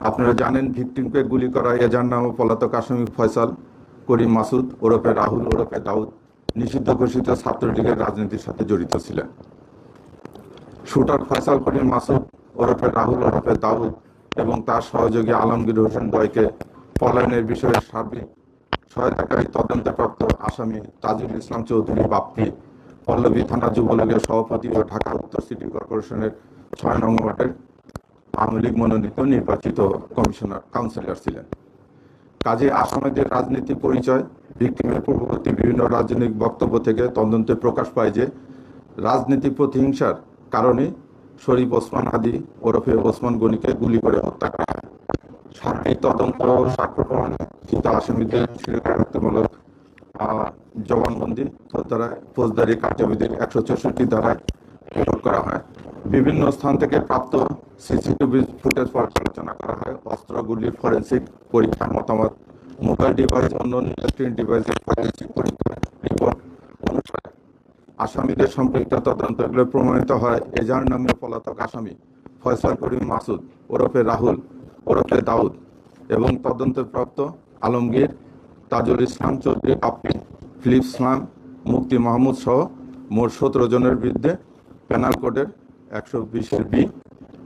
আপনারা জানেন ভিকটিমকে গুলি করা এজার নামে পলাতক আসামি ফয়সাল করিম মাসুদ ওরফে রাহুল ওরফে দাউদ নিষিদ্ধ ঘোষিত ছাত্রলীগের রাজনীতির সাথে জড়িত ছিলেন। শুটার ফয়সাল করিম মাসুদ ওরফে রাহুল ওরফে দাউদ এবং তার সহযোগী আলমগীর হোসেন দ্বয়কে পলায়নের বিষয়ে সার্বিক সহায়তাকারী তদন্তপ্রাপ্ত আসামি তাজুল ইসলাম চৌধুরী বাপ্পি পল্লবী থানা যুবলীগের সভাপতি ও ঢাকা উত্তর সিটি কর্পোরেশনের ৬ নং ওয়ার্ডের আওয়ামী লীগ মনোনীত নির্বাচিত কাউন্সিলর ছিলেন। কাজে আসামিদের রাজনৈতিক পরিচয়, ভিকটিমের পূর্ববর্তী বিভিন্ন রাজনৈতিক বক্তব্য থেকে তদন্তে প্রকাশ পায় যে রাজনৈতিক প্রতিহিংসার কারণে শরীফ ওসমান হাদি ওরফে ওসমান গনিকে গুলি করে হত্যা করা হয়। সার্বিক তদন্ত সাক্ষ্য প্রমাণে আসামিদের স্বীকারোক্তিমূলক জবানবন্দি ধারায় ফৌজদারি কার্যবিধির ১৬৪ ধারায় প্রয়োগ করা হয়। বিভিন্ন স্থান থেকে প্রাপ্ত সিসিটিভি ফুটেজ পর্যালোচনা করা হয়। অস্ত্রগুলির ফরেন্সিক পরীক্ষার মতামত, মোবাইল ডিভাইস, অন্যান্য ইলেকট্রনিক ডিভাইসের ফরেন্সিক পরীক্ষার রিপোর্ট অনুসারে আসামিদের সম্পৃক্ত তদন্তগুলো প্রমাণিত হয় এজার নামে পলাতক আসামি ফয়সাল করিম মাসুদ ওরফে রাহুল ওরফে দাউদ এবং তদন্তপ্রাপ্ত আলমগীর, তাজুল ইসলাম চৌধুরী বাপ্পি, ফিলিপ ইসলাম, মুফতি মাহমুদ সহ মোট ১৭ জনের বিরুদ্ধে পেনাল কোডের ১২০-এর বি,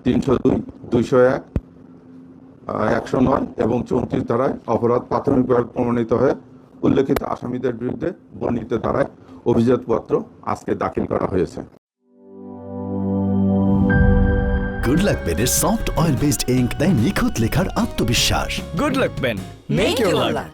৩০২, ২০১, ১০৯ এবং ৩৪ ধারায় অপরাধ প্রাথমিকভাবে প্রমাণিত হয়ে উল্লেখিত আসামিদের বিরুদ্ধে বর্ণিত ধারায় অভিযোগপত্র আজকে দাখিল করা হয়েছে। গুড লাক পেনের সফট অয়েল বেসড ইঙ্ক দেয় নিখুঁত লেখার আত্মবিশ্বাস। Good luck pen, make your lakh.